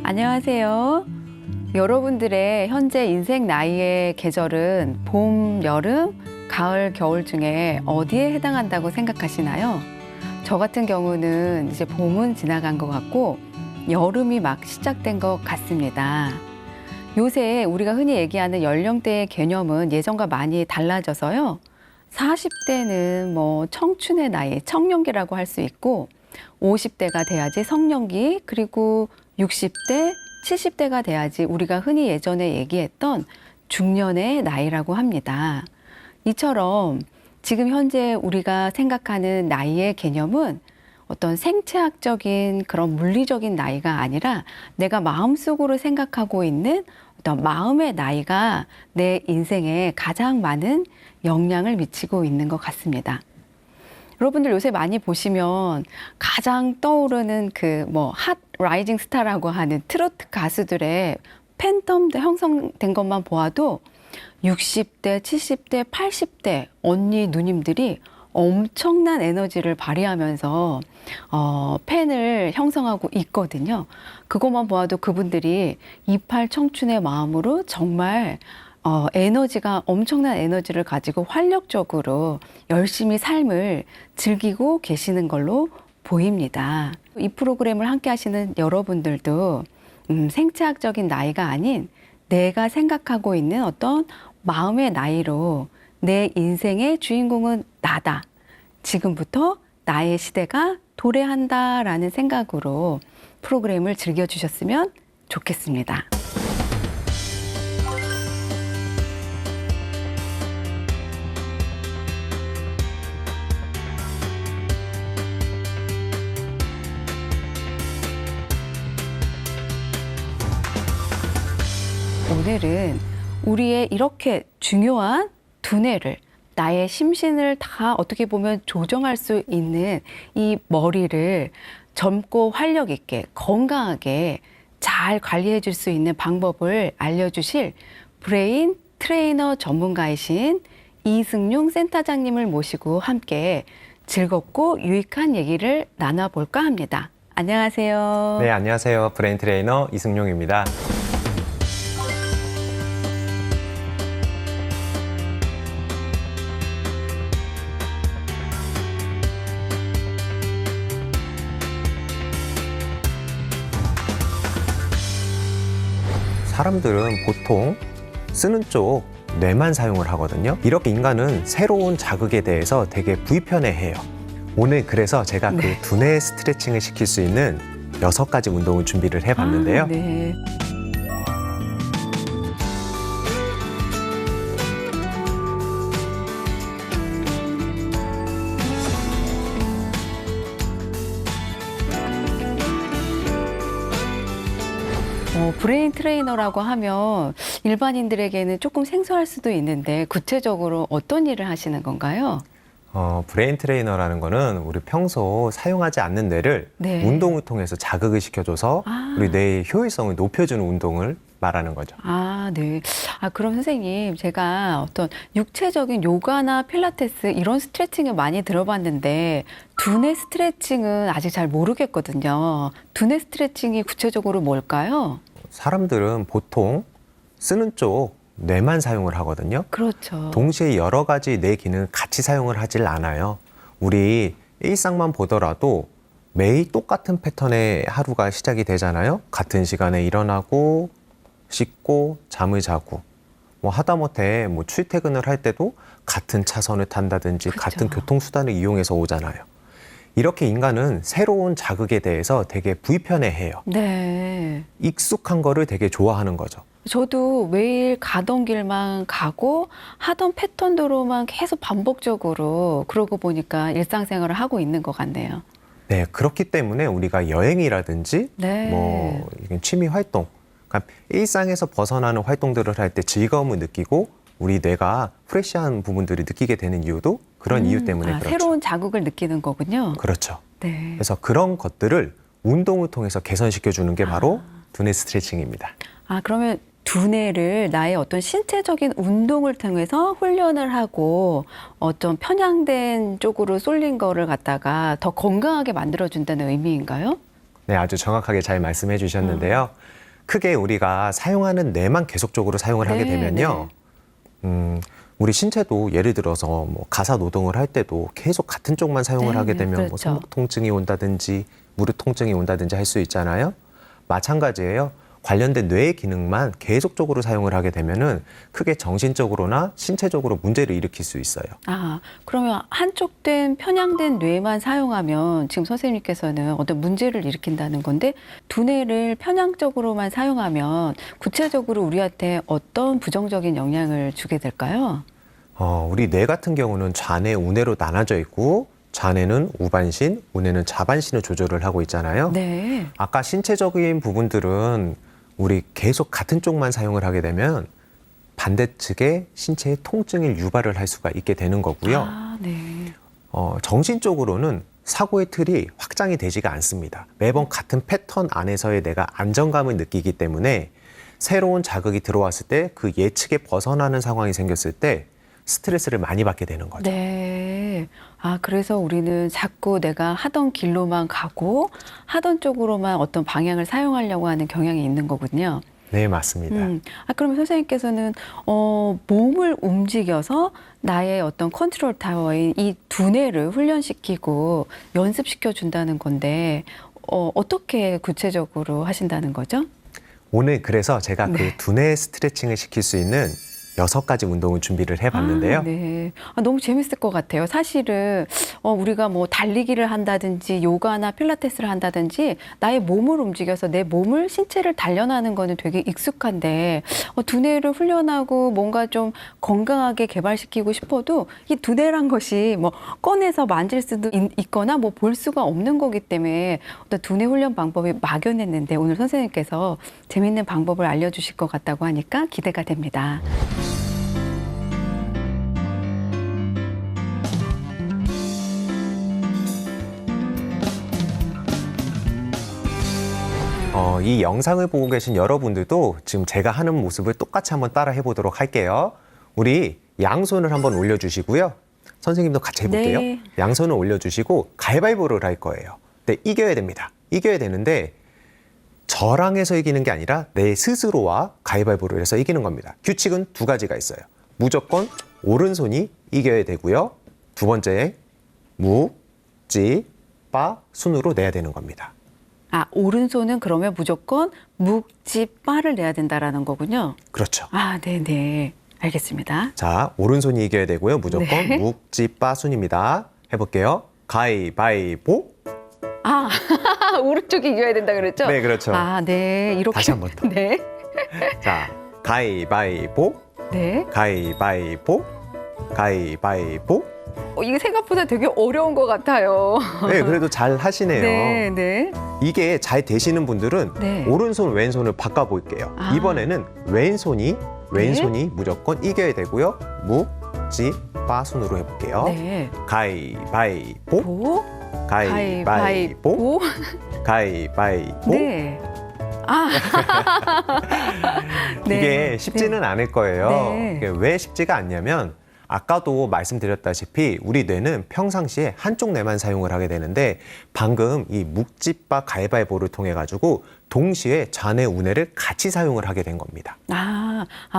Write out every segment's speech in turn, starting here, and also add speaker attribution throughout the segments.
Speaker 1: 안녕하세요. 여러분들의 현재 인생 나이의 계절은 봄, 여름, 가을, 겨울 중에 어디에 해당한다고 생각하시나요? 저 같은 경우는 이제 봄은 지나간 것 같고 여름이 막 시작된 것 같습니다. 요새 우리가 흔히 얘기하는 연령대의 개념은 예전과 많이 달라져서요. 40대는 뭐 청춘의 나이, 청년기라고 할 수 있고 50대가 돼야지 성년기, 그리고 60대, 70대가 돼야지 우리가 흔히 예전에 얘기했던 중년의 나이라고 합니다. 이처럼 지금 현재 우리가 생각하는 나이의 개념은 어떤 생체학적인 그런 물리적인 나이가 아니라 내가 마음속으로 생각하고 있는 어떤 마음의 나이가 내 인생에 가장 많은 영향을 미치고 있는 것 같습니다. 여러분들 요새 많이 보시면 가장 떠오르는 그 핫 라이징 스타라고 하는 트로트 가수들의 팬덤 형성된 것만 보아도 60대, 70대, 80대 언니 누님들이 엄청난 에너지를 발휘하면서 팬을 형성하고 있거든요. 그것만 보아도 그분들이 28 청춘의 마음으로 정말 에너지가 엄청난 에너지를 가지고 활력적으로 열심히 삶을 즐기고 계시는 걸로 보입니다. 이 프로그램을 함께 하시는 여러분들도 생체학적인 나이가 아닌 내가 생각하고 있는 어떤 마음의 나이로 내 인생의 주인공은 나다. 지금부터 나의 시대가 도래한다라는 생각으로 프로그램을 즐겨주셨으면 좋겠습니다. 오늘은 우리의 이렇게 중요한 두뇌를, 나의 심신을 다 어떻게 보면 조정할 수 있는 이 머리를 젊고 활력 있게 건강하게 잘 관리해 줄 수 있는 방법을 알려주실 브레인 트레이너 전문가이신 이승용 센터장님을 모시고 함께 즐겁고 유익한 얘기를 나눠볼까 합니다. 안녕하세요.
Speaker 2: 네, 안녕하세요. 브레인 트레이너 이승용입니다. 사람들은 보통 쓰는 쪽 뇌만 사용을 하거든요. 이렇게 인간은 새로운 자극에 대해서 되게 불편해해요. 오늘 그래서 제가 그 두뇌 스트레칭을 시킬 수 있는 6가지 운동을 준비를 해봤는데요.
Speaker 1: 네. 브레인 트레이너라고 하면 일반인들에게는 조금 생소할 수도 있는데 구체적으로 어떤 일을 하시는 건가요?
Speaker 2: 브레인 트레이너라는 거는 우리 평소 사용하지 않는 뇌를 운동을 통해서 자극을 시켜줘서 우리 뇌의 효율성을 높여주는 운동을 말하는 거죠.
Speaker 1: 네. 그럼 선생님, 제가 어떤 육체적인 요가나 필라테스 이런 스트레칭을 많이 들어봤는데 두뇌 스트레칭은 아직 잘 모르겠거든요. 두뇌 스트레칭이 구체적으로 뭘까요?
Speaker 2: 사람들은 보통 쓰는 쪽 뇌만 사용을 하거든요.
Speaker 1: 그렇죠.
Speaker 2: 동시에 여러 가지 뇌 기능을 같이 사용을 하질 않아요. 우리 일상만 보더라도 매일 똑같은 패턴의 하루가 시작이 되잖아요. 같은 시간에 일어나고 씻고 잠을 자고 하다못해 출퇴근을 할 때도 같은 차선을 탄다든지
Speaker 1: 그쵸.
Speaker 2: 같은 교통수단을 이용해서 오잖아요. 이렇게 인간은 새로운 자극에 대해서 되게 불편해해요.
Speaker 1: 네.
Speaker 2: 익숙한 거를 되게 좋아하는 거죠.
Speaker 1: 저도 매일 가던 길만 가고 하던 패턴대로만 계속 반복적으로 그러고 보니까 일상생활을 하고 있는 것 같네요.
Speaker 2: 네, 그렇기 때문에 우리가 여행이라든지
Speaker 1: 네.
Speaker 2: 취미 활동, 그러니까 일상에서 벗어나는 활동들을 할 때 즐거움을 느끼고 우리 뇌가 프레시한 부분들을 느끼게 되는 이유도 그런 이유 때문에 그렇죠.
Speaker 1: 새로운 자극을 느끼는 거군요.
Speaker 2: 그렇죠.
Speaker 1: 네.
Speaker 2: 그래서 그런 것들을 운동을 통해서 개선시켜주는 게 바로 두뇌 스트레칭입니다.
Speaker 1: 그러면 두뇌를 나의 어떤 신체적인 운동을 통해서 훈련을 하고 어떤 편향된 쪽으로 쏠린 거를 갖다가 더 건강하게 만들어준다는 의미인가요?
Speaker 2: 네, 아주 정확하게 잘 말씀해 주셨는데요. 크게 우리가 사용하는 뇌만 계속적으로 사용을 하게
Speaker 1: 네,
Speaker 2: 되면요. 우리 신체도 예를 들어서 뭐 가사 노동을 할 때도 계속 같은 쪽만 사용을
Speaker 1: 네,
Speaker 2: 하게 되면 뭐
Speaker 1: 그렇죠.
Speaker 2: 손목 통증이 온다든지 무릎 통증이 온다든지 할 수 있잖아요. 마찬가지예요. 관련된 뇌의 기능만 계속적으로 사용을 하게 되면은 크게 정신적으로나 신체적으로 문제를 일으킬 수 있어요.
Speaker 1: 아, 그러면 한쪽된 편향된 뇌만 사용하면 지금 선생님께서는 어떤 문제를 일으킨다는 건데 두뇌를 편향적으로만 사용하면 구체적으로 우리한테 어떤 부정적인 영향을 주게 될까요?
Speaker 2: 우리 뇌 같은 경우는 좌뇌, 우뇌로 나눠져 있고 좌뇌는 우반신, 우뇌는 좌반신을 조절을 하고 있잖아요.
Speaker 1: 네.
Speaker 2: 아까 신체적인 부분들은 우리 계속 같은 쪽만 사용을 하게 되면 반대측에 신체의 통증을 유발을 할 수가 있게 되는 거고요.
Speaker 1: 아, 네.
Speaker 2: 정신적으로는 사고의 틀이 확장이 되지가 않습니다. 매번 같은 패턴 안에서의 내가 안정감을 느끼기 때문에 새로운 자극이 들어왔을 때 그 예측에 벗어나는 상황이 생겼을 때 스트레스를 많이 받게 되는 거죠.
Speaker 1: 네. 아, 그래서 우리는 자꾸 내가 하던 길로만 가고 하던 쪽으로만 어떤 방향을 사용하려고 하는 경향이 있는 거군요.
Speaker 2: 네, 맞습니다.
Speaker 1: 그러면 선생님께서는 몸을 움직여서 나의 어떤 컨트롤 타워인 이 두뇌를 훈련시키고 연습시켜 준다는 건데 어떻게 구체적으로 하신다는 거죠?
Speaker 2: 오늘 그래서 제가 그 두뇌 스트레칭을 시킬 수 있는 6가지 운동을 준비를 해봤는데요.
Speaker 1: 아, 네. 너무 재밌을 것 같아요. 사실은 우리가 뭐 달리기를 한다든지 요가나 필라테스를 한다든지 나의 몸을 움직여서 내 몸을 신체를 단련하는 거는 되게 익숙한데 두뇌를 훈련하고 뭔가 좀 건강하게 개발시키고 싶어도 이 두뇌란 것이 뭐 꺼내서 만질 수도 있거나 뭐 볼 수가 없는 거기 때문에 어떤 두뇌 훈련 방법이 막연했는데 오늘 선생님께서 재밌는 방법을 알려주실 것 같다고 하니까 기대가 됩니다.
Speaker 2: 이 영상을 보고 계신 여러분들도 지금 제가 하는 모습을 똑같이 한번 따라 해보도록 할게요. 우리 양손을 한번 올려주시고요. 선생님도 같이 해볼게요.
Speaker 1: 네.
Speaker 2: 양손을 올려주시고 가위바위보를 할 거예요. 네, 이겨야 됩니다. 이겨야 되는데 저랑 해서 이기는 게 아니라 내 스스로와 가위바위보를 해서 이기는 겁니다. 규칙은 2가지가 있어요. 무조건 오른손이 이겨야 되고요. 2번째, 무, 지, 빠, 순으로 내야 되는 겁니다.
Speaker 1: 아, 오른손은 그러면 무조건 묵지빠를 내야 된다라는 거군요.
Speaker 2: 그렇죠.
Speaker 1: 아, 네네. 알겠습니다.
Speaker 2: 자, 오른손이 이겨야 되고요. 무조건
Speaker 1: 네.
Speaker 2: 묵지빠순입니다. 해볼게요. 가위바위보.
Speaker 1: 아, 오른쪽이 이겨야 된다 그랬죠?
Speaker 2: 네, 그렇죠.
Speaker 1: 아, 네. 이렇게.
Speaker 2: 다시 한번 더.
Speaker 1: 네.
Speaker 2: 자, 가위바위보,
Speaker 1: 네.
Speaker 2: 가위바위보, 가위바위보.
Speaker 1: 이게 생각보다 되게 어려운 것 같아요.
Speaker 2: 네, 그래도 잘 하시네요.
Speaker 1: 네, 네.
Speaker 2: 이게 잘 되시는 분들은
Speaker 1: 네.
Speaker 2: 오른손, 왼손을 바꿔볼게요.
Speaker 1: 아.
Speaker 2: 이번에는 왼손이 무조건 이겨야 되고요. 묵지빠순으로 해볼게요.
Speaker 1: 네.
Speaker 2: 가위바위보,
Speaker 1: 보,
Speaker 2: 가위바위보, 가위바위보.
Speaker 1: 네. 아. 네.
Speaker 2: 이게 쉽지는 않을 거예요.
Speaker 1: 네.
Speaker 2: 이게 왜 쉽지가 않냐면 아까도 말씀드렸다시피 우리 뇌는 평상시에 한쪽 뇌만 사용을 하게 되는데 방금 이 묵지빠 가위바위보를 통해 가지고 동시에 좌뇌, 우뇌를 같이 사용을 하게 된 겁니다.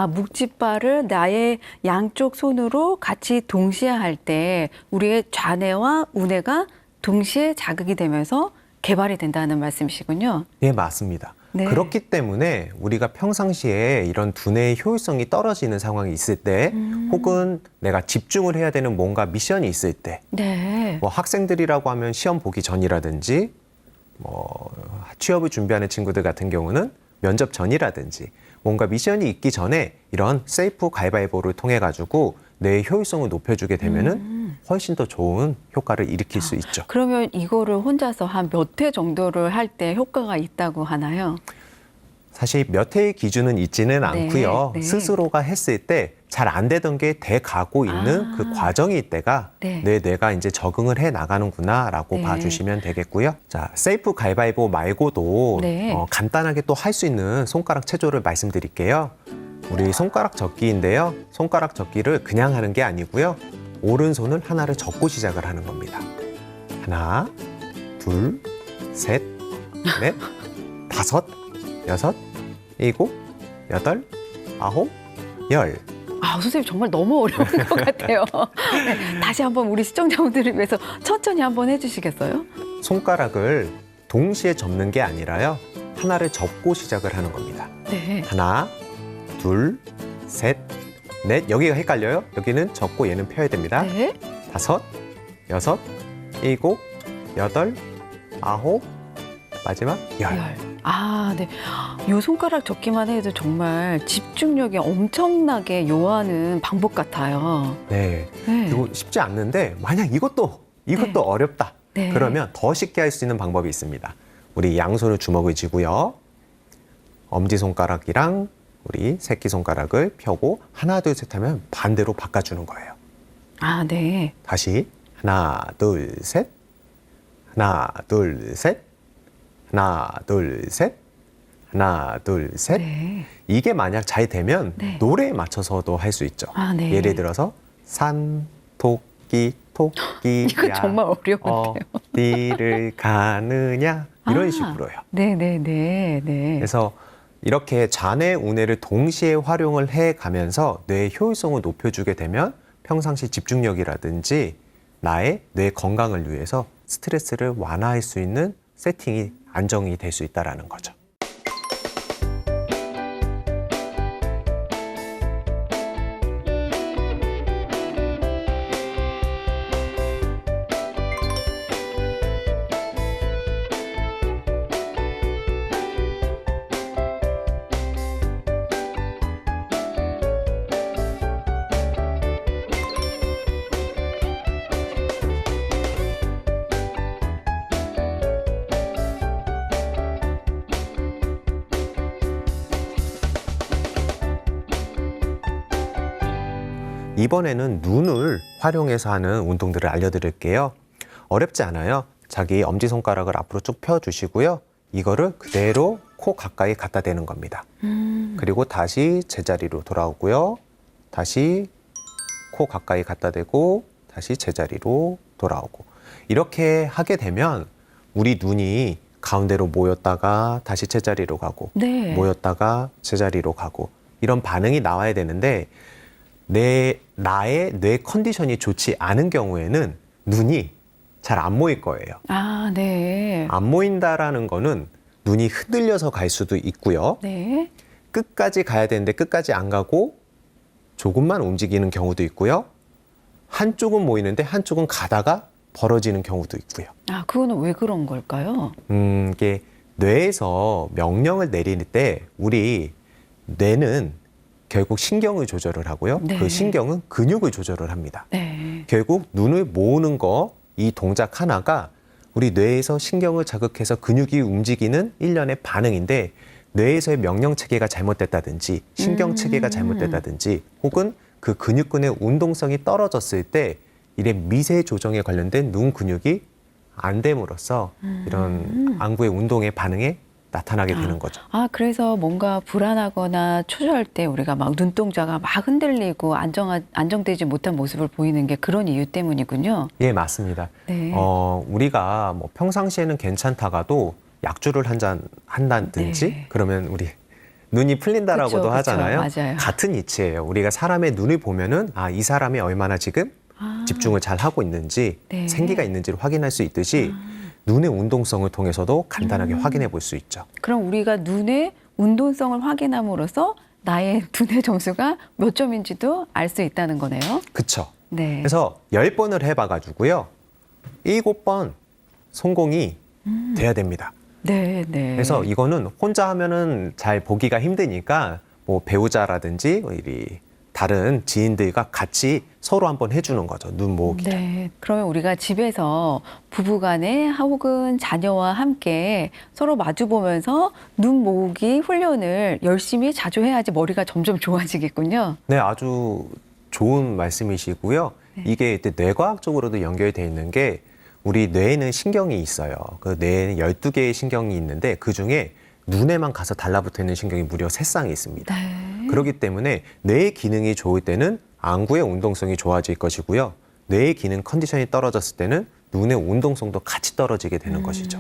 Speaker 1: 묵지빠를 나의 양쪽 손으로 같이 동시에 할 때 우리의 좌뇌와 우뇌가 동시에 자극이 되면서 개발이 된다는 말씀이시군요.
Speaker 2: 네, 맞습니다.
Speaker 1: 네.
Speaker 2: 그렇기 때문에 우리가 평상시에 이런 두뇌의 효율성이 떨어지는 상황이 있을 때 혹은 내가 집중을 해야 되는 뭔가 미션이 있을 때
Speaker 1: 네.
Speaker 2: 뭐 학생들이라고 하면 시험 보기 전이라든지 뭐 취업을 준비하는 친구들 같은 경우는 면접 전이라든지 뭔가 미션이 있기 전에 이런 셀프 가위바위보를 통해 가지고 뇌의 효율성을 높여주게 되면은 훨씬 더 좋은 효과를 일으킬 수 있죠.
Speaker 1: 그러면 이거를 혼자서 한 몇 회 정도를 할 때 효과가 있다고 하나요?
Speaker 2: 사실 몇 회의 기준은 있지는
Speaker 1: 네,
Speaker 2: 않고요.
Speaker 1: 네.
Speaker 2: 스스로가 했을 때 잘 안 되던 게 돼 가고 있는 그 과정일 때가
Speaker 1: 네.
Speaker 2: 내 뇌가 이제 적응을 해 나가는구나라고
Speaker 1: 네.
Speaker 2: 봐주시면 되겠고요. 자, 셀프 가위바위보 말고도
Speaker 1: 네.
Speaker 2: 간단하게 또 할 수 있는 손가락 체조를 말씀드릴게요. 우리 손가락 접기인데요. 손가락 접기를 그냥 하는 게 아니고요. 오른손을 하나를 접고 시작을 하는 겁니다. 하나, 둘, 셋, 넷, 다섯, 여섯, 일곱, 여덟, 아홉, 열.
Speaker 1: 아, 선생님 정말 너무 어려운 것 같아요. 네, 다시 한번 우리 시청자분들을 위해서 천천히 한번 해주시겠어요?
Speaker 2: 손가락을 동시에 접는 게 아니라요. 하나를 접고 시작을 하는 겁니다.
Speaker 1: 네.
Speaker 2: 하나, 둘, 셋, 넷. 여기가 헷갈려요. 여기는 접고 얘는 펴야 됩니다.
Speaker 1: 네.
Speaker 2: 다섯, 여섯, 일곱, 여덟, 아홉, 마지막 열.
Speaker 1: 아, 네. 요 손가락 접기만 해도 정말 집중력이 엄청나게 요하는 방법 같아요.
Speaker 2: 네.
Speaker 1: 네.
Speaker 2: 그리고 쉽지 않는데 만약 이것도
Speaker 1: 네.
Speaker 2: 어렵다.
Speaker 1: 네.
Speaker 2: 그러면 더 쉽게 할 수 있는 방법이 있습니다. 우리 양손을 주먹을 쥐고요. 엄지손가락이랑 우리 새끼손가락을 펴고 하나, 둘, 셋 하면 반대로 바꿔주는 거예요.
Speaker 1: 아, 네.
Speaker 2: 다시 하나, 둘, 셋. 하나, 둘, 셋. 하나, 둘, 셋. 하나, 둘, 셋.
Speaker 1: 네.
Speaker 2: 이게 만약 잘 되면
Speaker 1: 네.
Speaker 2: 노래에 맞춰서도 할 수 있죠.
Speaker 1: 아, 네.
Speaker 2: 예를 들어서 산, 토끼, 토끼야.
Speaker 1: 이거 정말 어려운데요.
Speaker 2: 어디를 가느냐. 이런
Speaker 1: 아.
Speaker 2: 식으로요.
Speaker 1: 네.
Speaker 2: 그래서 이렇게 잔의 운해를 동시에 활용을 해가면서 뇌의 효율성을 높여주게 되면 평상시 집중력이라든지 나의 뇌 건강을 위해서 스트레스를 완화할 수 있는 세팅이 안정이 될 수 있다는 거죠. 이번에는 눈을 활용해서 하는 운동들을 알려드릴게요. 어렵지 않아요. 자기 엄지손가락을 앞으로 쭉 펴주시고요. 이거를 그대로 코 가까이 갖다 대는 겁니다. 그리고 다시 제자리로 돌아오고요. 다시 코 가까이 갖다 대고 다시 제자리로 돌아오고. 이렇게 하게 되면 우리 눈이 가운데로 모였다가 다시 제자리로 가고
Speaker 1: 네.
Speaker 2: 모였다가 제자리로 가고 이런 반응이 나와야 되는데 나의 뇌 컨디션이 좋지 않은 경우에는 눈이 잘 안 모일 거예요.
Speaker 1: 아, 네.
Speaker 2: 안 모인다라는 거는 눈이 흔들려서 갈 수도 있고요.
Speaker 1: 네.
Speaker 2: 끝까지 가야 되는데 끝까지 안 가고 조금만 움직이는 경우도 있고요. 한쪽은 모이는데 한쪽은 가다가 벌어지는 경우도 있고요.
Speaker 1: 아, 그거는 왜 그런 걸까요?
Speaker 2: 이게 뇌에서 명령을 내릴 때 우리 뇌는 결국 신경을 조절을 하고요.
Speaker 1: 네.
Speaker 2: 그 신경은 근육을 조절을 합니다.
Speaker 1: 네.
Speaker 2: 결국 눈을 모으는 거, 이 동작 하나가 우리 뇌에서 신경을 자극해서 근육이 움직이는 일련의 반응인데 뇌에서의 명령 체계가 잘못됐다든지 신경 체계가 잘못됐다든지 혹은 그 근육근의 운동성이 떨어졌을 때 이런 미세 조정에 관련된 눈 근육이 안 됨으로써 이런 안구의 운동의 반응에 나타나게 되는 거죠.
Speaker 1: 아, 그래서 뭔가 불안하거나 초조할 때 우리가 막 눈동자가 막 흔들리고 안정되지 못한 모습을 보이는 게 그런 이유 때문이군요.
Speaker 2: 예, 맞습니다.
Speaker 1: 네.
Speaker 2: 우리가 뭐 평상시에는 괜찮다가도 약주를 한 잔 한다든지
Speaker 1: 네.
Speaker 2: 그러면 우리 눈이 풀린다라고도
Speaker 1: 그쵸,
Speaker 2: 하잖아요.
Speaker 1: 맞아요.
Speaker 2: 같은 이치예요. 우리가 사람의 눈을 보면은 이 사람이 얼마나 지금 집중을 잘 하고 있는지
Speaker 1: 네.
Speaker 2: 생기가 있는지를 확인할 수 있듯이 눈의 운동성을 통해서도 간단하게 확인해 볼 수 있죠.
Speaker 1: 그럼 우리가 눈의 운동성을 확인함으로써 나의 눈의 점수가 몇 점인지도 알 수 있다는 거네요.
Speaker 2: 그렇죠.
Speaker 1: 네.
Speaker 2: 그래서 10번을 해봐가지고요. 7번 성공이 돼야 됩니다.
Speaker 1: 네.
Speaker 2: 그래서 이거는 혼자 하면은 잘 보기가 힘드니까 뭐 배우자라든지 우리 다른 지인들과 같이 서로 한번 해주는 거죠. 눈 모으기를.
Speaker 1: 네. 그러면 우리가 집에서 부부간에 혹은 자녀와 함께 서로 마주보면서 눈 모으기 훈련을 열심히 자주 해야지 머리가 점점 좋아지겠군요.
Speaker 2: 네, 아주 좋은 말씀이시고요. 이게 뇌과학적으로도 연결되어 있는 게 우리 뇌에는 신경이 있어요. 그 뇌에는 12개의 신경이 있는데 그중에 눈에만 가서 달라붙어 있는 신경이 무려 3쌍이 있습니다.
Speaker 1: 네.
Speaker 2: 그렇기 때문에 뇌의 기능이 좋을 때는 안구의 운동성이 좋아질 것이고요. 뇌의 기능 컨디션이 떨어졌을 때는 눈의 운동성도 같이 떨어지게 되는 것이죠.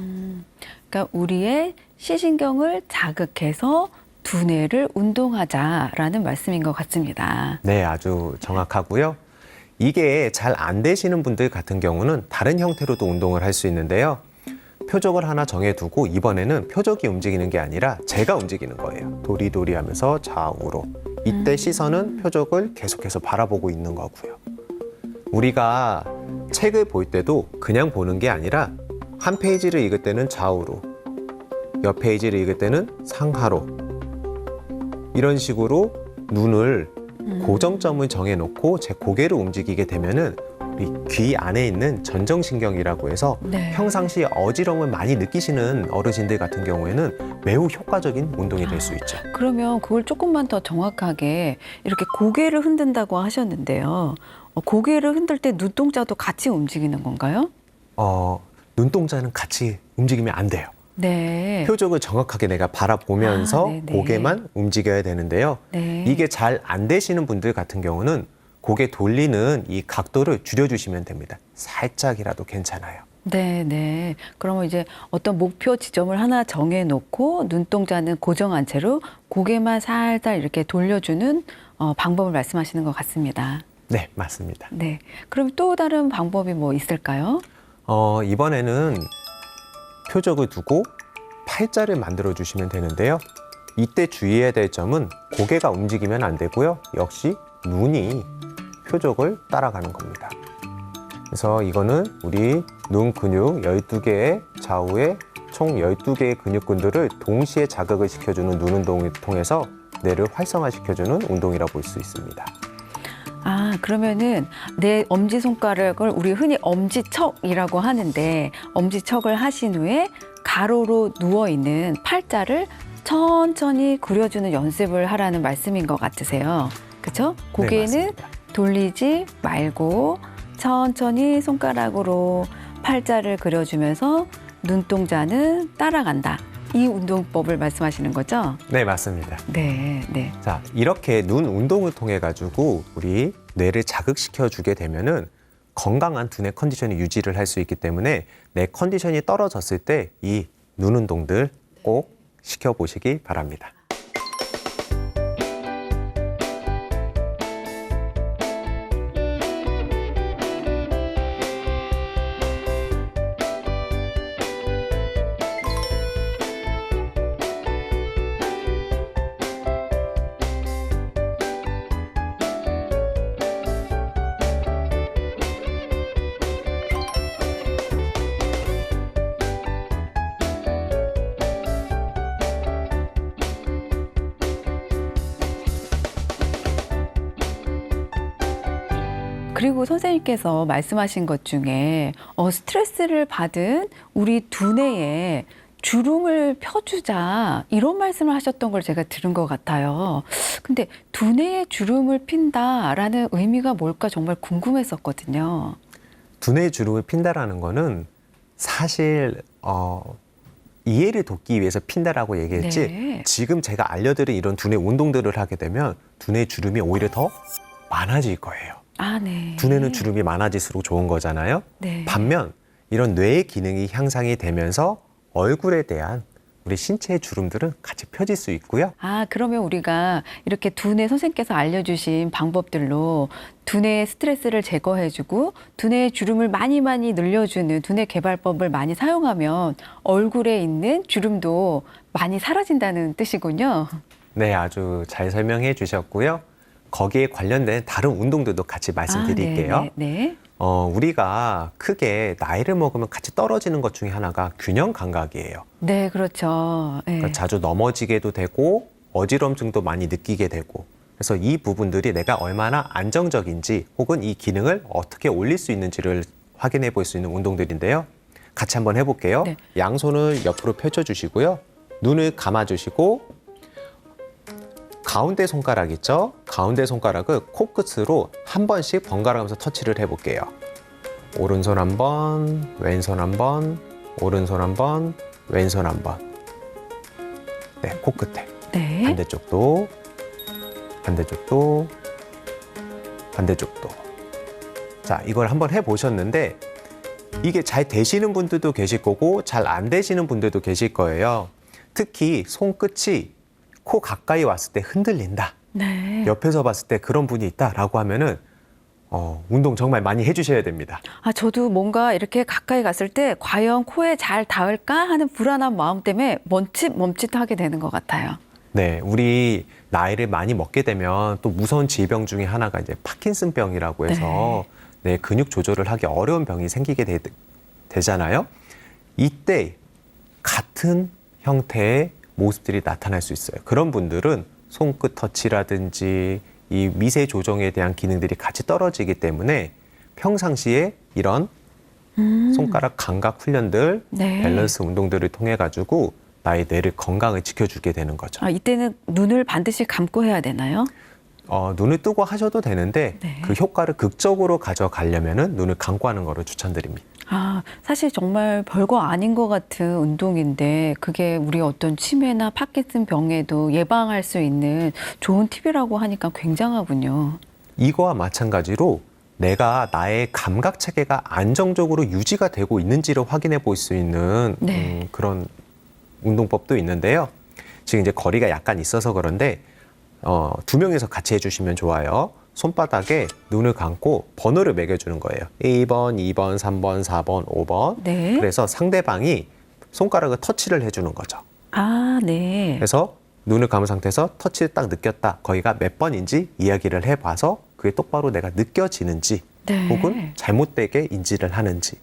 Speaker 1: 그러니까 우리의 시신경을 자극해서 두뇌를 운동하자라는 말씀인 것 같습니다.
Speaker 2: 네, 아주 정확하고요. 이게 잘 안 되시는 분들 같은 경우는 다른 형태로도 운동을 할 수 있는데요. 표적을 하나 정해두고 이번에는 표적이 움직이는 게 아니라 제가 움직이는 거예요. 도리도리 하면서 좌우로. 이때 시선은 표적을 계속해서 바라보고 있는 거고요. 우리가 책을 볼 때도 그냥 보는 게 아니라 한 페이지를 읽을 때는 좌우로, 옆 페이지를 읽을 때는 상하로 이런 식으로 눈을 고정점을 정해놓고 제 고개를 움직이게 되면은 우리 귀 안에 있는 전정신경이라고 해서
Speaker 1: 네.
Speaker 2: 평상시 어지러움을 많이 느끼시는 어르신들 같은 경우에는 매우 효과적인 운동이 될 수 있죠.
Speaker 1: 그러면 그걸 조금만 더 정확하게 이렇게 고개를 흔든다고 하셨는데요. 고개를 흔들 때 눈동자도 같이 움직이는 건가요?
Speaker 2: 눈동자는 같이 움직이면 안 돼요.
Speaker 1: 네.
Speaker 2: 표적을 정확하게 내가 바라보면서
Speaker 1: 네네.
Speaker 2: 고개만 움직여야 되는데요.
Speaker 1: 네.
Speaker 2: 이게 잘 안 되시는 분들 같은 경우는 고개 돌리는 이 각도를 줄여주시면 됩니다. 살짝이라도 괜찮아요.
Speaker 1: 네, 네. 그러면 이제 어떤 목표 지점을 하나 정해놓고 눈동자는 고정한 채로 고개만 살살 이렇게 돌려주는 방법을 말씀하시는 것 같습니다.
Speaker 2: 네, 맞습니다.
Speaker 1: 네. 그럼 또 다른 방법이 뭐 있을까요?
Speaker 2: 이번에는 표적을 두고 팔자를 만들어 주시면 되는데요. 이때 주의해야 될 점은 고개가 움직이면 안 되고요. 역시 눈이 표적을 따라가는 겁니다. 그래서 이거는 우리 눈 근육 12개의 좌우에 총 12개의 근육군들을 동시에 자극을 시켜주는 눈 운동을 통해서 뇌를 활성화시켜주는 운동이라고 볼 수 있습니다.
Speaker 1: 아, 그러면은 내 엄지손가락을 우리 흔히 엄지척이라고 하는데 엄지척을 하신 후에 가로로 누워있는 팔자를 천천히 그려주는 연습을 하라는 말씀인 것 같으세요. 그렇죠? 고개는
Speaker 2: 맞습니다.
Speaker 1: 돌리지 말고 천천히 손가락으로 팔자를 그려주면서 눈동자는 따라간다. 이 운동법을 말씀하시는 거죠?
Speaker 2: 네, 맞습니다.
Speaker 1: 네, 네.
Speaker 2: 자, 이렇게 눈 운동을 통해 가지고 우리 뇌를 자극시켜 주게 되면은 건강한 두뇌 컨디션이 유지를 할 수 있기 때문에 내 컨디션이 떨어졌을 때 이 눈 운동들 꼭 시켜 보시기 바랍니다.
Speaker 1: 그리고 선생님께서 말씀하신 것 중에 스트레스를 받은 우리 두뇌에 주름을 펴주자 이런 말씀을 하셨던 걸 제가 들은 것 같아요. 근데 두뇌에 주름을 핀다라는 의미가 뭘까 정말 궁금했었거든요.
Speaker 2: 두뇌 주름을 핀다라는 거는 사실 이해를 돕기 위해서 핀다라고 얘기했지
Speaker 1: 네.
Speaker 2: 지금 제가 알려드린 이런 두뇌 운동들을 하게 되면 두뇌 주름이 오히려 더 많아질 거예요.
Speaker 1: 아, 네.
Speaker 2: 두뇌는 주름이 많아질수록 좋은 거잖아요.
Speaker 1: 네.
Speaker 2: 반면 이런 뇌의 기능이 향상이 되면서 얼굴에 대한 우리 신체의 주름들은 같이 펴질 수 있고요.
Speaker 1: 아, 그러면 우리가 이렇게 두뇌 선생님께서 알려주신 방법들로 두뇌의 스트레스를 제거해주고 두뇌의 주름을 많이 늘려주는 두뇌 개발법을 많이 사용하면 얼굴에 있는 주름도 많이 사라진다는 뜻이군요.
Speaker 2: 네, 아주 잘 설명해 주셨고요. 거기에 관련된 다른 운동들도 같이 말씀드릴게요.
Speaker 1: 아, 네, 네.
Speaker 2: 우리가 크게 나이를 먹으면 같이 떨어지는 것 중에 하나가 균형 감각이에요.
Speaker 1: 네, 그렇죠. 네.
Speaker 2: 그러니까 자주 넘어지게도 되고 어지럼증도 많이 느끼게 되고 그래서 이 부분들이 내가 얼마나 안정적인지 혹은 이 기능을 어떻게 올릴 수 있는지를 확인해 볼 수 있는 운동들인데요. 같이 한번 해볼게요.
Speaker 1: 네.
Speaker 2: 양손을 옆으로 펼쳐주시고요. 눈을 감아주시고 가운데 손가락 있죠? 가운데 손가락을 코끝으로 한 번씩 번갈아가면서 터치를 해볼게요. 오른손 한 번, 왼손 한 번, 오른손 한 번, 왼손 한 번. 네, 코끝에.
Speaker 1: 네.
Speaker 2: 반대쪽도, 반대쪽도, 반대쪽도. 자, 이걸 한번 해보셨는데 이게 잘 되시는 분들도 계실 거고 잘 안 되시는 분들도 계실 거예요. 특히 손끝이 코 가까이 왔을 때 흔들린다.
Speaker 1: 네.
Speaker 2: 옆에서 봤을 때 그런 분이 있다라고 하면은 운동 정말 많이 해주셔야 됩니다.
Speaker 1: 아, 저도 뭔가 이렇게 가까이 갔을 때 과연 코에 잘 닿을까 하는 불안한 마음 때문에 멈칫하게 되는 것 같아요.
Speaker 2: 네, 우리 나이를 많이 먹게 되면 또 무서운 질병 중에 하나가 이제 파킨슨병이라고 해서 네, 근육 조절을 하기 어려운 병이 생기게 되잖아요. 이때 같은 형태의 모습들이 나타날 수 있어요. 그런 분들은 손끝 터치라든지 이 미세 조정에 대한 기능들이 같이 떨어지기 때문에 평상시에 이런 손가락 감각 훈련들,
Speaker 1: 네.
Speaker 2: 밸런스 운동들을 통해 가지고 나의 뇌를 건강을 지켜주게 되는 거죠.
Speaker 1: 아, 이때는 눈을 반드시 감고 해야 되나요?
Speaker 2: 눈을 뜨고 하셔도 되는데
Speaker 1: 네.
Speaker 2: 그 효과를 극적으로 가져가려면은 눈을 감고 하는 거를 추천드립니다.
Speaker 1: 아, 사실 정말 별거 아닌 것 같은 운동인데 그게 우리 어떤 치매나 파킨슨 병에도 예방할 수 있는 좋은 팁이라고 하니까 굉장하군요.
Speaker 2: 이거와 마찬가지로 내가 나의 감각 체계가 안정적으로 유지가 되고 있는지를 확인해 볼 수 있는
Speaker 1: 네.
Speaker 2: 그런 운동법도 있는데요. 지금 이제 거리가 약간 있어서 그런데 2명이서 같이 해주시면 좋아요. 손바닥에 눈을 감고 번호를 매겨주는 거예요. 1번, 2번, 3번, 4번, 5번.
Speaker 1: 네.
Speaker 2: 그래서 상대방이 손가락을 터치를 해주는 거죠.
Speaker 1: 아, 네.
Speaker 2: 그래서 눈을 감은 상태에서 터치를 딱 느꼈다. 거기가 몇 번인지 이야기를 해봐서 그게 똑바로 내가 느껴지는지
Speaker 1: 네.
Speaker 2: 혹은 잘못되게 인지를 하는지.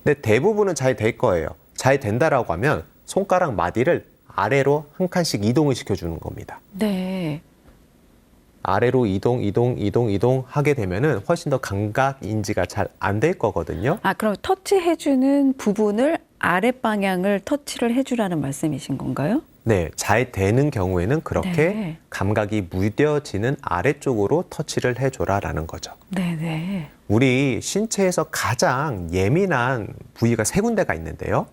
Speaker 2: 근데 대부분은 잘 될 거예요. 잘 된다라고 하면 손가락 마디를 아래로 한 칸씩 이동을 시켜주는 겁니다.
Speaker 1: 네.
Speaker 2: 아래로 이동 하게 되면은 훨씬 더 감각 인지가 잘 안 될 거거든요.
Speaker 1: 아, 그럼 터치해주는 부분을 아랫방향을 터치를 해주라는 말씀이신 건가요?
Speaker 2: 네, 잘 되는 경우에는 그렇게
Speaker 1: 네.
Speaker 2: 감각이 무뎌지는 아래쪽으로 터치를 해줘라라는 거죠.
Speaker 1: 네네.
Speaker 2: 우리 신체에서 가장 예민한 부위가 3군데가 있는데요.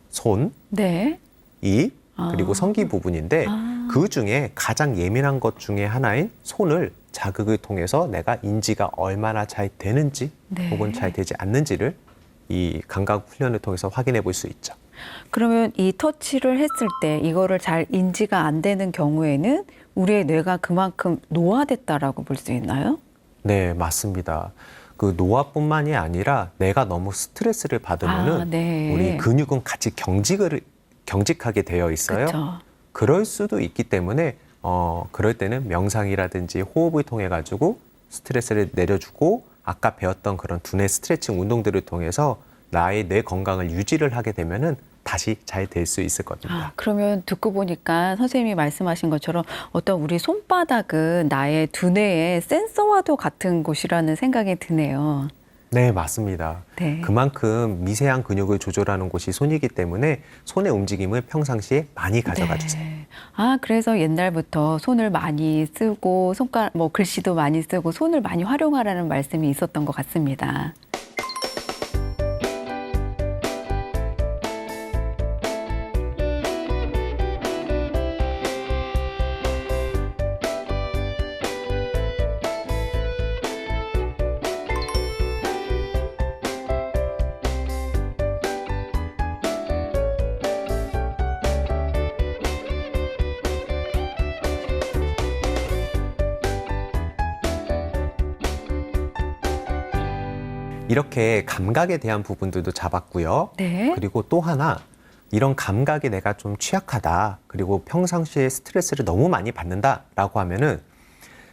Speaker 2: 손,
Speaker 1: 네.
Speaker 2: 입, 그리고
Speaker 1: 아.
Speaker 2: 성기 부분인데
Speaker 1: 아.
Speaker 2: 그 중에 가장 예민한 것 중에 하나인 손을 자극을 통해서 내가 인지가 얼마나 잘 되는지
Speaker 1: 네.
Speaker 2: 혹은 잘 되지 않는지를 이 감각 훈련을 통해서 확인해 볼 수 있죠.
Speaker 1: 그러면 이 터치를 했을 때 이거를 잘 인지가 안 되는 경우에는 우리의 뇌가 그만큼 노화됐다라고 볼 수 있나요?
Speaker 2: 네, 맞습니다. 그 노화뿐만이 아니라 내가 너무 스트레스를 받으면은
Speaker 1: 아, 네.
Speaker 2: 우리 근육은 같이 경직하게 되어 있어요.
Speaker 1: 그렇죠.
Speaker 2: 그럴 수도 있기 때문에 그럴 때는 명상이라든지 호흡을 통해 가지고 스트레스를 내려주고 아까 배웠던 그런 두뇌 스트레칭 운동들을 통해서 나의 뇌 건강을 유지를 하게 되면은 다시 잘 될 수 있을 겁니다.
Speaker 1: 아, 그러면 듣고 보니까 선생님이 말씀하신 것처럼 어떤 우리 손바닥은 나의 두뇌의 센서와도 같은 곳이라는 생각이 드네요.
Speaker 2: 네, 맞습니다.
Speaker 1: 네.
Speaker 2: 그만큼 미세한 근육을 조절하는 곳이 손이기 때문에 손의 움직임을 평상시에 많이 가져가 주세요.
Speaker 1: 네. 아, 그래서 옛날부터 손을 많이 쓰고 손가락, 글씨도 많이 쓰고 손을 많이 활용하라는 말씀이 있었던 것 같습니다.
Speaker 2: 이렇게 감각에 대한 부분들도 잡았고요.
Speaker 1: 네.
Speaker 2: 그리고 또 하나 이런 감각에 내가 좀 취약하다. 그리고 평상시에 스트레스를 너무 많이 받는다라고 하면은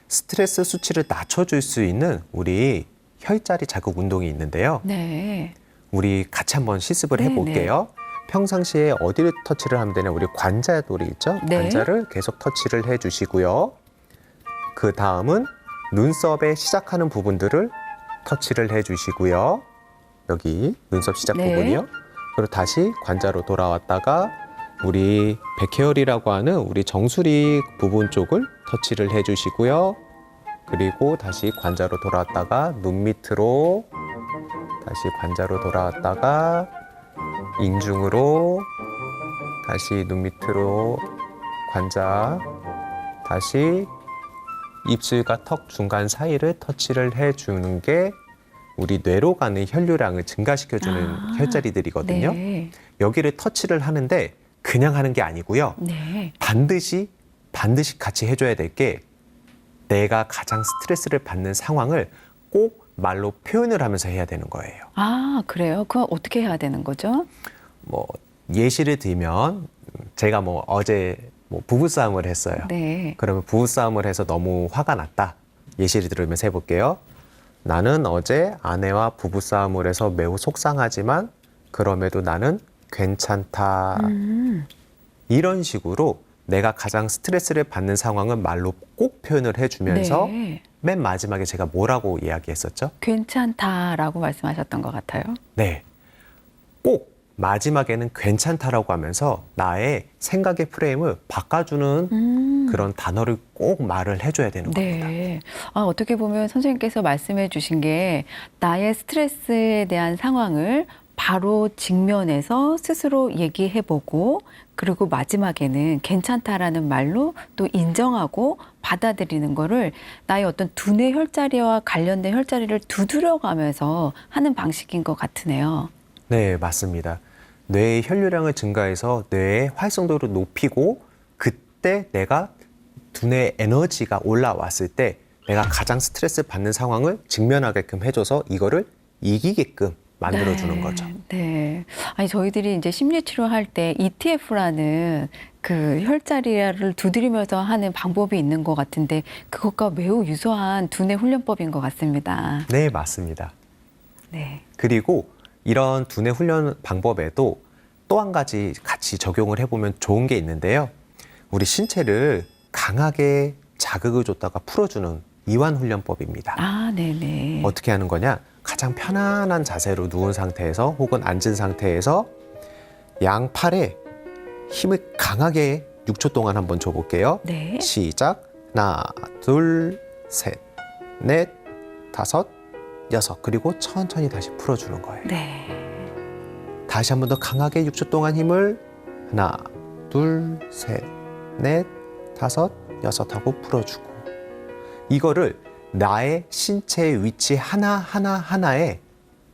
Speaker 2: 스트레스 수치를 낮춰줄 수 있는 우리 혈자리 자극 운동이 있는데요.
Speaker 1: 네.
Speaker 2: 우리 같이 한번 실습을
Speaker 1: 네,
Speaker 2: 해볼게요. 평상시에 어디를 터치를 하면 되냐? 우리 관자돌이 있죠?
Speaker 1: 네.
Speaker 2: 관자를 계속 터치를 해주시고요. 그 다음은 눈썹에 시작하는 부분들을 터치를 해주시고요. 여기 눈썹 시작
Speaker 1: 네.
Speaker 2: 부분이요. 그리고 다시 관자로 돌아왔다가 우리 백헤어리라고 하는 우리 정수리 부분 쪽을 터치를 해주시고요. 그리고 다시 관자로 돌아왔다가 눈 밑으로 다시 관자로 돌아왔다가 인중으로 다시 눈 밑으로 관자 다시 입술과 턱 중간 사이를 터치를 해주는 게 우리 뇌로 가는 혈류량을 증가시켜주는 혈자리들이거든요.
Speaker 1: 네.
Speaker 2: 여기를 터치를 하는데 그냥 하는 게 아니고요.
Speaker 1: 네.
Speaker 2: 반드시 같이 해줘야 될 게 내가 가장 스트레스를 받는 상황을 꼭 말로 표현을 하면서 해야 되는 거예요.
Speaker 1: 아, 그래요? 그럼 어떻게 해야 되는 거죠?
Speaker 2: 뭐 예시를 들면 제가 뭐 어제 뭐 부부싸움을 했어요.
Speaker 1: 네.
Speaker 2: 그러면 부부싸움을 해서 너무 화가 났다. 예시를 들으면서 해볼게요. 나는 어제 아내와 부부싸움을 해서 매우 속상하지만 그럼에도 나는 괜찮다. 이런 식으로 내가 가장 스트레스를 받는 상황은 말로 꼭 표현을 해주면서
Speaker 1: 네.
Speaker 2: 맨 마지막에 제가 뭐라고 이야기했었죠?
Speaker 1: 괜찮다라고 말씀하셨던 것 같아요.
Speaker 2: 네. 꼭 마지막에는 괜찮다라고 하면서 나의 생각의 프레임을 바꿔주는 그런 단어를 꼭 말을 해줘야 되는 겁니다.
Speaker 1: 네. 아, 어떻게 보면 선생님께서 말씀해 주신 게 나의 스트레스에 대한 상황을 바로 직면해서 스스로 얘기해보고 그리고 마지막에는 괜찮다라는 말로 또 인정하고 받아들이는 거를 나의 어떤 두뇌 혈자리와 관련된 혈자리를 두드려가면서 하는 방식인 것 같으네요.
Speaker 2: 네, 맞습니다. 뇌의 혈류량을 증가해서 뇌의 활성도를 높이고 그때 내가 두뇌의 에너지가 올라왔을 때 내가 가장 스트레스 받는 상황을 직면하게끔 해줘서 이거를 이기게끔 만들어주는 거죠.
Speaker 1: 네. 아니, 저희들이 이제 심리치료할 때 ETF라는 그 혈자리를 두드리면서 하는 방법이 있는 것 같은데 그것과 매우 유사한 두뇌 훈련법인 것 같습니다.
Speaker 2: 네, 맞습니다.
Speaker 1: 네.
Speaker 2: 그리고 이런 두뇌 훈련 방법에도 또 한 가지 같이 적용을 해보면 좋은 게 있는데요. 우리 신체를 강하게 자극을 줬다가 풀어주는 이완 훈련법입니다.
Speaker 1: 아, 네네.
Speaker 2: 어떻게 하는 거냐? 가장 편안한 자세로 누운 상태에서 혹은 앉은 상태에서 양팔에 힘을 강하게 6초 동안 한번 줘볼게요.
Speaker 1: 네.
Speaker 2: 시작. 하나, 둘, 셋, 넷, 다섯, 여섯. 그리고 천천히 다시 풀어주는 거예요.
Speaker 1: 네.
Speaker 2: 다시 한 번 더 강하게 6초 동안 힘을 하나, 둘, 셋, 넷, 다섯, 여섯 하고 풀어주고 이거를 나의 신체의 위치 하나하나에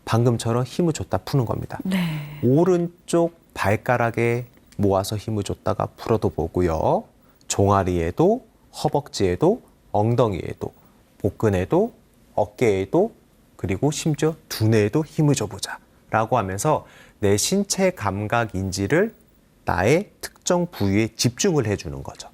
Speaker 2: 방금처럼 힘을 줬다 푸는 겁니다.
Speaker 1: 네.
Speaker 2: 오른쪽 발가락에 모아서 힘을 줬다가 풀어도 보고요. 종아리에도, 허벅지에도, 엉덩이에도, 복근에도, 어깨에도, 그리고 심지어 두뇌에도 힘을 줘보자 라고 하면서 내 신체 감각 인지를 나의 특정 부위에 집중을 해주는 거죠.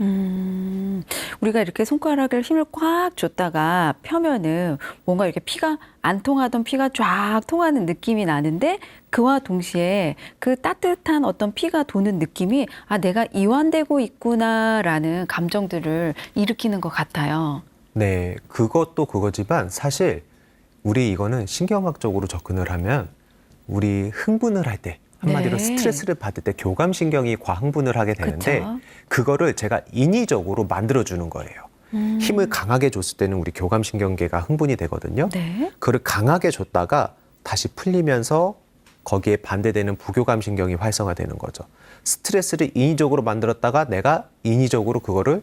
Speaker 1: 우리가 이렇게 손가락을 힘을 꽉 줬다가 펴면은 뭔가 이렇게 피가 안 통하던 피가 쫙 통하는 느낌이 나는데 그와 동시에 그 따뜻한 어떤 피가 도는 느낌이 아, 내가 이완되고 있구나라는 감정들을 일으키는 것 같아요.
Speaker 2: 네, 그것도 그거지만 사실 우리 이거는 신경학적으로 접근을 하면 우리 흥분을 할 때 한마디로
Speaker 1: 네.
Speaker 2: 스트레스를 받을 때 교감신경이 과흥분을 하게 되는데
Speaker 1: 그쵸.
Speaker 2: 그거를 제가 인위적으로 만들어주는 거예요. 힘을 강하게 줬을 때는 우리 교감신경계가 흥분이 되거든요.
Speaker 1: 네.
Speaker 2: 그걸 강하게 줬다가 다시 풀리면서 거기에 반대되는 부교감신경이 활성화되는 거죠. 스트레스를 인위적으로 만들었다가 내가 인위적으로 그거를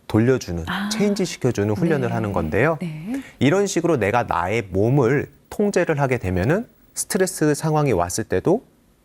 Speaker 2: 돌려주는, 체인지 시켜주는 훈련을
Speaker 1: 네.
Speaker 2: 하는 건데요.
Speaker 1: 네.
Speaker 2: 이런 식으로 내가 나의 몸을 통제를 하게 되면은 스트레스 상황이 왔을 때도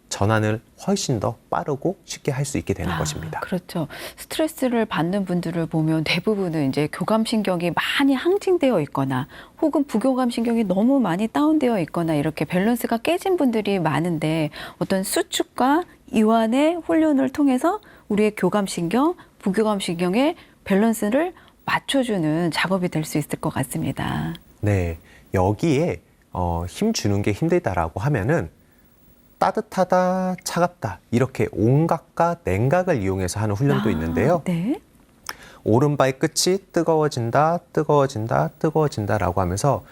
Speaker 2: 전환을 훨씬 더 빠르고 쉽게 할 수 있게 되는 것입니다.
Speaker 1: 그렇죠. 스트레스를 받는 분들을 보면 대부분은 이제 교감신경이 많이 항진되어 있거나 혹은 부교감신경이 너무 많이 다운되어 있거나 이렇게 밸런스가 깨진 분들이 많은데 어떤 수축과 이완의 훈련을 통해서 우리의 교감신경, 부교감신경의 밸런스를 맞춰주는 작업이 될 수 있을 것 같습니다.
Speaker 2: 네, 여기에 힘 주는 게 힘들다라고 하면은 따뜻하다, 차갑다 이렇게 온각과 냉각을 이용해서 하는 훈련도 있는데요.
Speaker 1: 네.
Speaker 2: 오른발 끝이 뜨거워진다, 뜨거워진다, 뜨거워진다라고 하면서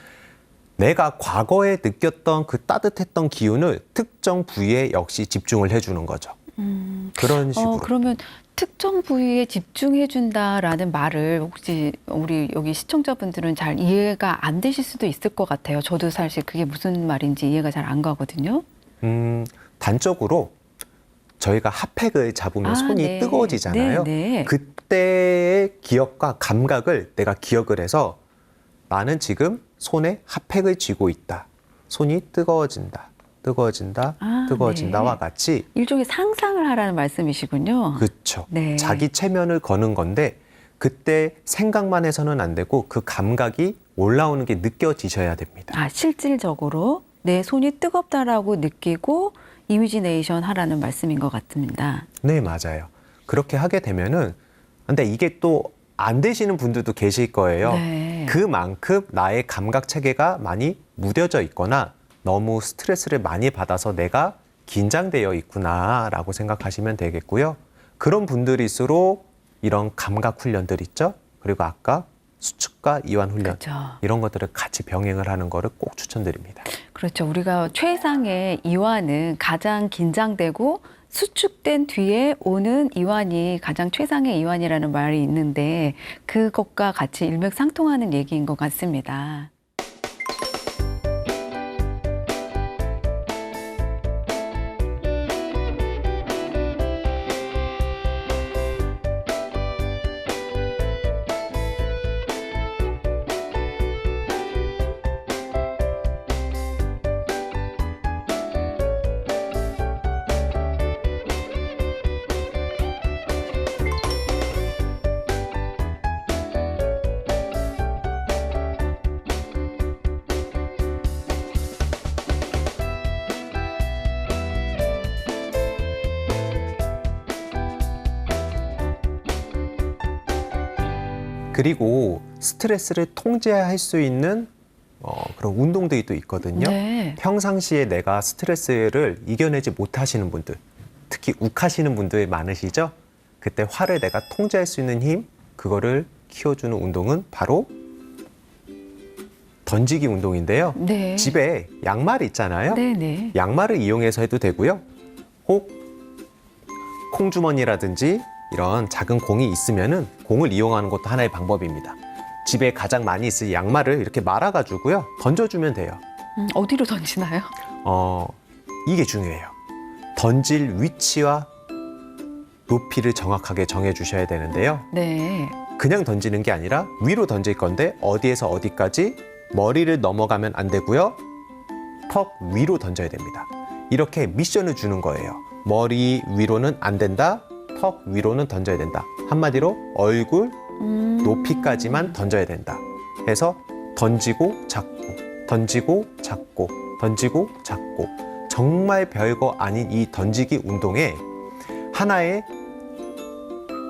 Speaker 2: 내가 과거에 느꼈던 그 따뜻했던 기운을 특정 부위에 역시 집중을 해주는 거죠. 그런 식으로.
Speaker 1: 그러면 특정 부위에 집중해준다라는 말을 혹시 우리 여기 시청자분들은 잘 이해가 안 되실 수도 있을 것 같아요. 저도 사실 그게 무슨 말인지 이해가 잘 안 가거든요.
Speaker 2: 단적으로 저희가 핫팩을 잡으면 손이
Speaker 1: 네.
Speaker 2: 뜨거워지잖아요.
Speaker 1: 네, 네.
Speaker 2: 그때의 기억과 감각을 내가 기억을 해서 나는 지금 손에 핫팩을 쥐고 있다. 손이 뜨거워진다, 뜨거워진다,
Speaker 1: 아,
Speaker 2: 뜨거워진다와
Speaker 1: 네.
Speaker 2: 같이
Speaker 1: 일종의 상상을 하라는 말씀이시군요.
Speaker 2: 그쵸.
Speaker 1: 네.
Speaker 2: 자기 체면을 거는 건데 그때 생각만 해서는 안 되고 그 감각이 올라오는 게 느껴지셔야 됩니다.
Speaker 1: 아, 실질적으로 내 손이 뜨겁다라고 느끼고 이미지네이션 하라는 말씀인 것 같습니다.
Speaker 2: 네, 맞아요. 그렇게 하게 되면은 근데 이게 또 안 되시는 분들도 계실 거예요.
Speaker 1: 네.
Speaker 2: 그만큼 나의 감각 체계가 많이 무뎌져 있거나 너무 스트레스를 많이 받아서 내가 긴장되어 있구나라고 생각하시면 되겠고요. 그런 분들일수록 이런 감각 훈련들 있죠. 그리고 아까 수축과 이완 훈련
Speaker 1: 그렇죠.
Speaker 2: 이런 것들을 같이 병행을 하는 거를 꼭 추천드립니다.
Speaker 1: 그렇죠. 우리가 최상의 이완은 가장 긴장되고 수축된 뒤에 오는 이완이 가장 최상의 이완이라는 말이 있는데 그것과 같이 일맥상통하는 얘기인 것 같습니다.
Speaker 2: 그리고 스트레스를 통제할 수 있는 그런 운동들이 또 있거든요.
Speaker 1: 네.
Speaker 2: 평상시에 내가 스트레스를 이겨내지 못하시는 분들, 특히 욱하시는 분들 많으시죠? 그때 화를 내가 통제할 수 있는 힘, 그거를 키워주는 운동은 바로 던지기 운동인데요.
Speaker 1: 네.
Speaker 2: 집에 양말 있잖아요.
Speaker 1: 네네.
Speaker 2: 양말을 이용해서 해도 되고요. 혹 콩주머니라든지 이런 작은 공이 있으면은 공을 이용하는 것도 하나의 방법입니다. 집에 가장 많이 있을 양말을 이렇게 말아가지고요. 던져주면 돼요.
Speaker 1: 어디로 던지나요?
Speaker 2: 이게 중요해요. 던질 위치와 높이를 정확하게 정해주셔야 되는데요.
Speaker 1: 네.
Speaker 2: 그냥 던지는 게 아니라 위로 던질 건데 어디에서 어디까지 머리를 넘어가면 안 되고요. 턱 위로 던져야 됩니다. 이렇게 미션을 주는 거예요. 머리 위로는 안 된다. 턱 위로는 던져야 된다. 한마디로 얼굴 높이까지만 던져야 된다. 해서 던지고 잡고, 던지고 잡고, 던지고 잡고. 정말 별거 아닌 이 던지기 운동에 하나의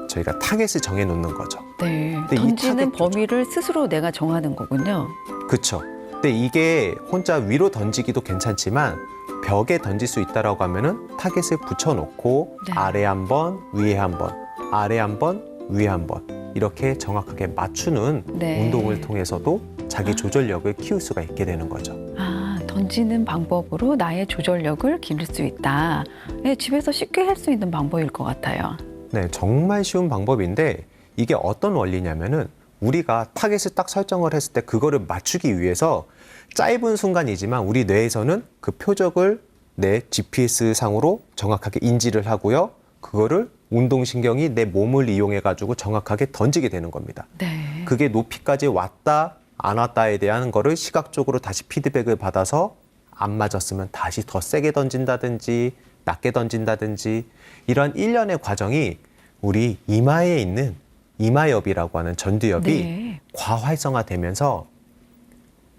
Speaker 2: 저희가 타겟을 정해놓는 거죠.
Speaker 1: 네.
Speaker 2: 근데 이
Speaker 1: 던지는
Speaker 2: 타겟
Speaker 1: 범위를 스스로 내가 정하는 거군요.
Speaker 2: 그렇죠. 근데 이게 혼자 위로 던지기도 괜찮지만 벽에 던질 수 있다라고 하면은 타겟을 붙여놓고
Speaker 1: 네.
Speaker 2: 아래 한 번, 위에 한 번, 아래 한 번, 위에 한 번 이렇게 정확하게 맞추는
Speaker 1: 네.
Speaker 2: 운동을 통해서도 자기 조절력을 키울 수가 있게 되는 거죠.
Speaker 1: 아, 던지는 방법으로 나의 조절력을 기를 수 있다. 네, 집에서 쉽게 할 수 있는 방법일 것 같아요.
Speaker 2: 네, 정말 쉬운 방법인데 이게 어떤 원리냐면은 우리가 타겟을 딱 설정을 했을 때 그거를 맞추기 위해서 짧은 순간이지만 우리 뇌에서는 그 표적을 내 GPS 상으로 정확하게 인지를 하고요. 그거를 운동신경이 내 몸을 이용해 가지고 정확하게 던지게 되는 겁니다.
Speaker 1: 네.
Speaker 2: 그게 높이까지 왔다 안 왔다에 대한 거를 시각적으로 다시 피드백을 받아서 안 맞았으면 다시 더 세게 던진다든지 낮게 던진다든지 이런 일련의 과정이 우리 이마에 있는 이마엽이라고 하는 전두엽이
Speaker 1: 네.
Speaker 2: 과활성화되면서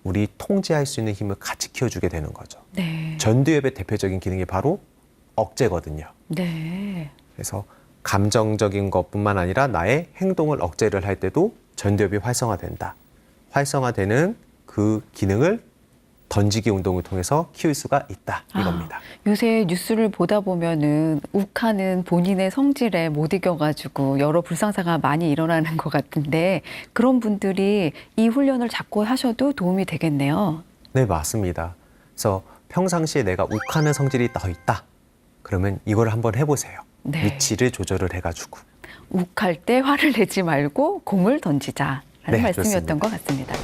Speaker 2: 우리 통제할 수 있는 힘을 같이 키워주게 되는 거죠.
Speaker 1: 네.
Speaker 2: 전두엽의 대표적인 기능이 바로 억제거든요.
Speaker 1: 네.
Speaker 2: 그래서 감정적인 것뿐만 아니라 나의 행동을 억제를 할 때도 전두엽이 활성화된다. 활성화되는 그 기능을 던지기 운동을 통해서 키울 수가 있다 이겁니다.
Speaker 1: 요새 뉴스를 보다 보면은 욱하는 본인의 성질에 못 이겨가지고 여러 불상사가 많이 일어나는 것 같은데 그런 분들이 이 훈련을 자꾸 하셔도 도움이 되겠네요.
Speaker 2: 네, 맞습니다. 그래서 평상시에 내가 욱하는 성질이 더 있다. 그러면 이걸 한번 해보세요.
Speaker 1: 네.
Speaker 2: 위치를 조절을 해가지고.
Speaker 1: 욱할 때 화를 내지 말고 공을 던지자라는
Speaker 2: 네,
Speaker 1: 말씀이었던
Speaker 2: 좋습니다.
Speaker 1: 것 같습니다.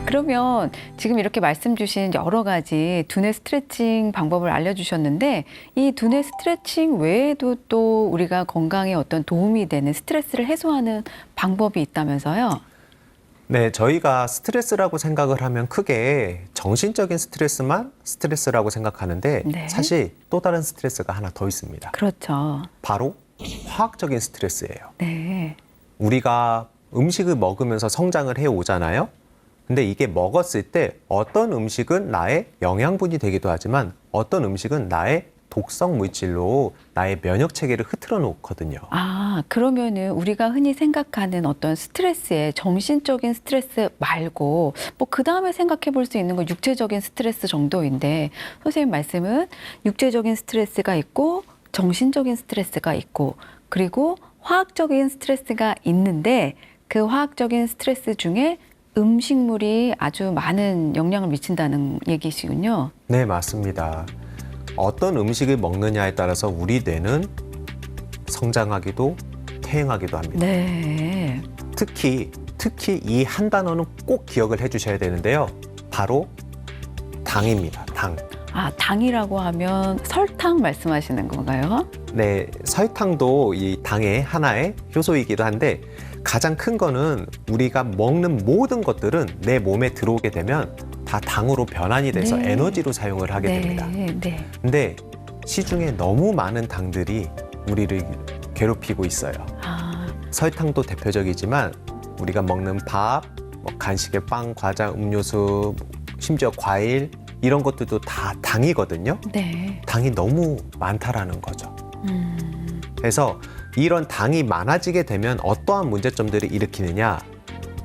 Speaker 1: 그러면 지금 이렇게 말씀 주신 여러 가지 두뇌 스트레칭 방법을 알려주셨는데 이 두뇌 스트레칭 외에도 또 우리가 건강에 어떤 도움이 되는 스트레스를 해소하는 방법이 있다면서요?
Speaker 2: 네, 저희가 스트레스라고 생각을 하면 크게 정신적인 스트레스만 스트레스라고 생각하는데
Speaker 1: 네.
Speaker 2: 사실 또 다른 스트레스가 하나 더 있습니다.
Speaker 1: 그렇죠.
Speaker 2: 바로 화학적인 스트레스예요.
Speaker 1: 네.
Speaker 2: 우리가 음식을 먹으면서 성장을 해 오잖아요. 근데 이게 먹었을 때 어떤 음식은 나의 영양분이 되기도 하지만 어떤 음식은 나의 독성 물질로 나의 면역 체계를 흐트러 놓거든요.
Speaker 1: 아, 그러면은 우리가 흔히 생각하는 어떤 스트레스에 정신적인 스트레스 말고 뭐 그 다음에 생각해 볼 수 있는 건 육체적인 스트레스 정도인데 선생님 말씀은 육체적인 스트레스가 있고 정신적인 스트레스가 있고 그리고 화학적인 스트레스가 있는데 그 화학적인 스트레스 중에 음식물이 아주 많은 영향을 미친다는 얘기시군요.
Speaker 2: 네, 맞습니다. 어떤 음식을 먹느냐에 따라서 우리 뇌는 성장하기도 퇴행하기도 합니다.
Speaker 1: 네.
Speaker 2: 특히 이 한 단어는 꼭 기억을 해주셔야 되는데요. 바로 당입니다. 당.
Speaker 1: 아, 당이라고 하면 설탕 말씀하시는 건가요?
Speaker 2: 네, 설탕도 이 당의 하나의 효소이기도 한데 가장 큰 거는 우리가 먹는 모든 것들은 내 몸에 들어오게 되면 다 당으로 변환이 돼서
Speaker 1: 네.
Speaker 2: 에너지로 사용을 하게 됩니다.
Speaker 1: 네.
Speaker 2: 근데 시중에 너무 많은 당들이 우리를 괴롭히고 있어요.
Speaker 1: 아,
Speaker 2: 설탕도 대표적이지만 우리가 먹는 밥, 뭐 간식의 빵, 과자, 음료수, 심지어 과일 이런 것들도 다 당이거든요.
Speaker 1: 네.
Speaker 2: 당이 너무 많다라는 거죠. 그래서 이런 당이 많아지게 되면 어떠한 문제점들을 일으키느냐?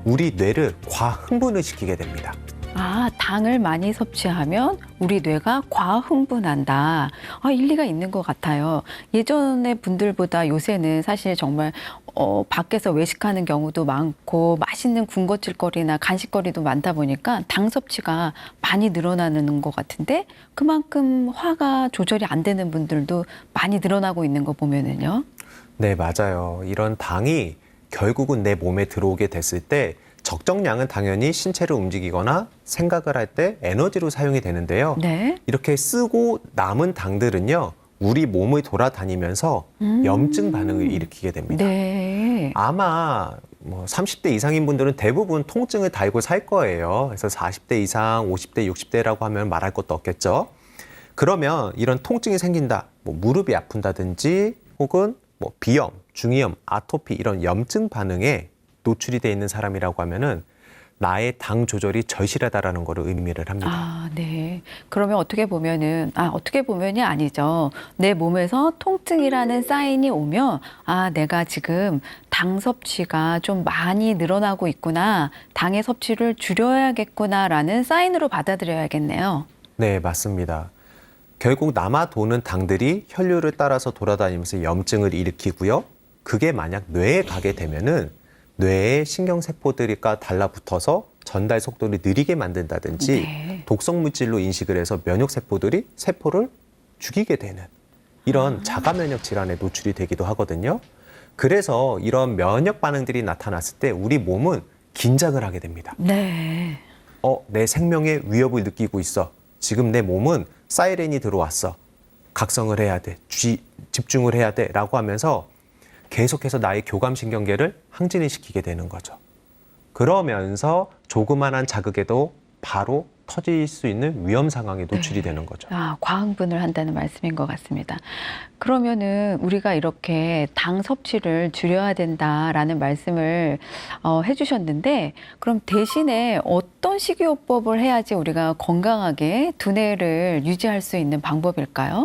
Speaker 2: 우리 뇌를 과흥분을 시키게 됩니다.
Speaker 1: 아, 당을 많이 섭취하면 우리 뇌가 과흥분한다. 아, 일리가 있는 것 같아요. 예전의 분들보다 요새는 사실 정말 밖에서 외식하는 경우도 많고 맛있는 군것질거리나 간식거리도 많다 보니까 당 섭취가 많이 늘어나는 것 같은데 그만큼 화가 조절이 안 되는 분들도 많이 늘어나고 있는 거 보면은요.
Speaker 2: 네, 맞아요. 이런 당이 결국은 내 몸에 들어오게 됐을 때 적정량은 당연히 신체를 움직이거나 생각을 할 때 에너지로 사용이 되는데요.
Speaker 1: 네.
Speaker 2: 이렇게 쓰고 남은 당들은요, 우리 몸을 돌아다니면서 염증 반응을 일으키게 됩니다.
Speaker 1: 네.
Speaker 2: 아마 뭐 30대 이상인 분들은 대부분 통증을 달고 살 거예요. 그래서 40대 이상, 50대, 60대라고 하면 말할 것도 없겠죠. 그러면 이런 통증이 생긴다, 뭐 무릎이 아픈다든지 혹은 뭐 비염, 중이염, 아토피 이런 염증 반응에 노출이 돼 있는 사람이라고 하면은 나의 당 조절이 절실하다라는 거를 의미를 합니다.
Speaker 1: 아, 네. 그러면 어떻게 보면은, 어떻게 보면이 아니죠. 내 몸에서 통증이라는 사인이 오면, 아, 내가 지금 당 섭취가 좀 많이 늘어나고 있구나. 당의 섭취를 줄여야겠구나라는 사인으로 받아들여야겠네요.
Speaker 2: 네, 맞습니다. 결국 남아 도는 당들이 혈류를 따라서 돌아다니면서 염증을 일으키고요. 그게 만약 뇌에 가게 되면은 뇌의 신경세포들과 달라붙어서 전달 속도를 느리게 만든다든지
Speaker 1: 네.
Speaker 2: 독성 물질로 인식을 해서 면역세포들이 세포를 죽이게 되는 이런 자가면역 질환에 노출이 되기도 하거든요. 그래서 이런 면역 반응들이 나타났을 때 우리 몸은 긴장을 하게 됩니다.
Speaker 1: 네.
Speaker 2: 내 생명의 위협을 느끼고 있어. 지금 내 몸은 사이렌이 들어왔어. 각성을 해야 돼. 집중을 해야 돼. 라고 하면서 계속해서 나의 교감신경계를 항진을 시키게 되는 거죠. 그러면서 조그만한 자극에도 바로 터질 수 있는 위험 상황에 노출이 되는 거죠.
Speaker 1: 과흥분을 한다는 말씀인 것 같습니다. 그러면은 우리가 이렇게 당 섭취를 줄여야 된다라는 말씀을 해주셨는데 그럼 대신에 어떤 식이요법을 해야지 우리가 건강하게 두뇌를 유지할 수 있는 방법일까요?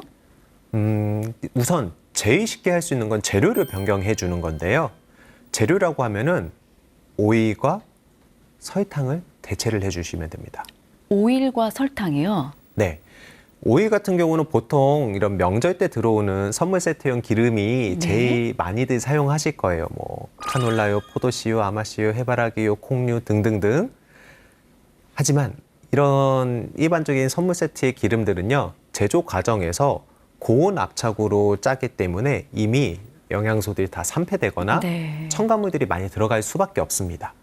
Speaker 2: 우선 제일 쉽게 할 수 있는 건 재료를 변경해 주는 건데요. 재료라고 하면은 오일과 설탕을 대체를 해주시면 됩니다.
Speaker 1: 오일과 설탕이요?
Speaker 2: 네. 오일 같은 경우는 보통 이런 명절 때 들어오는 선물 세트용 기름이
Speaker 1: 네.
Speaker 2: 제일 많이들 사용하실 거예요. 뭐 카놀라유, 포도씨유, 아마씨유, 해바라기유, 콩류 등등등. 하지만 이런 일반적인 선물 세트의 기름들은요. 제조 과정에서 고온 압착으로 짜기 때문에 이미 영양소들이 다 산패되거나
Speaker 1: 네.
Speaker 2: 첨가물들이 많이 들어갈 수밖에 없습니다.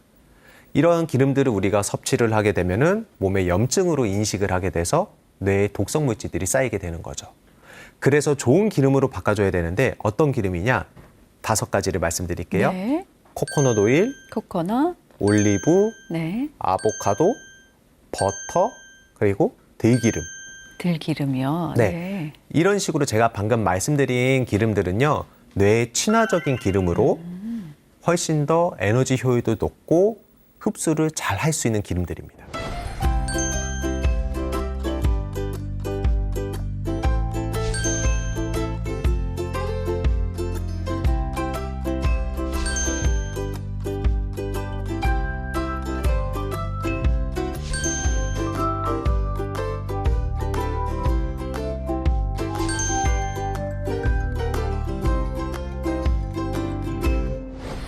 Speaker 2: 이런 기름들을 우리가 섭취를 하게 되면은 몸에 염증으로 인식을 하게 돼서 뇌에 독성 물질들이 쌓이게 되는 거죠. 그래서 좋은 기름으로 바꿔줘야 되는데 어떤 기름이냐? 5가지를 말씀드릴게요.
Speaker 1: 네.
Speaker 2: 코코넛 오일,
Speaker 1: 코코넛,
Speaker 2: 올리브,
Speaker 1: 네.
Speaker 2: 아보카도, 버터, 그리고 들기름.
Speaker 1: 들기름이요.
Speaker 2: 네. 이런 식으로 제가 방금 말씀드린 기름들은요, 뇌에 친화적인 기름으로 훨씬 더 에너지 효율도 높고 흡수를 잘 할 수 있는 기름들입니다.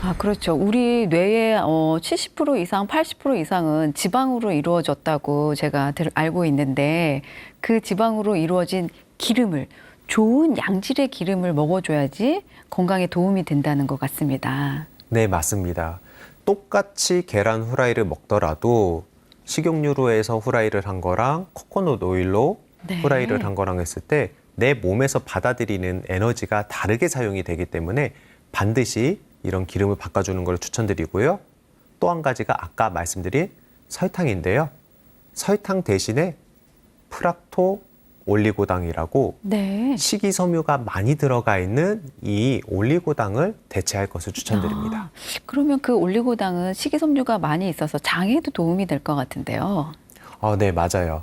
Speaker 1: 아, 그렇죠. 우리 뇌의 70% 이상, 80% 이상은 지방으로 이루어졌다고 제가 알고 있는데 그 지방으로 이루어진 기름을 좋은 양질의 기름을 먹어줘야지 건강에 도움이 된다는 것 같습니다.
Speaker 2: 네, 맞습니다. 똑같이 계란 후라이를 먹더라도 식용유로 해서 후라이를 한 거랑 코코넛 오일로
Speaker 1: 네.
Speaker 2: 후라이를 한 거랑 했을 때 내 몸에서 받아들이는 에너지가 다르게 사용이 되기 때문에 반드시 이런 기름을 바꿔주는 걸 추천드리고요. 또 한 가지가 아까 말씀드린 설탕인데요. 설탕 대신에 프락토 올리고당이라고
Speaker 1: 네.
Speaker 2: 식이섬유가 많이 들어가 있는 이 올리고당을 대체할 것을 추천드립니다.
Speaker 1: 아, 그러면 그 올리고당은 식이섬유가 많이 있어서 장에도 도움이 될 것 같은데요.
Speaker 2: 네, 맞아요.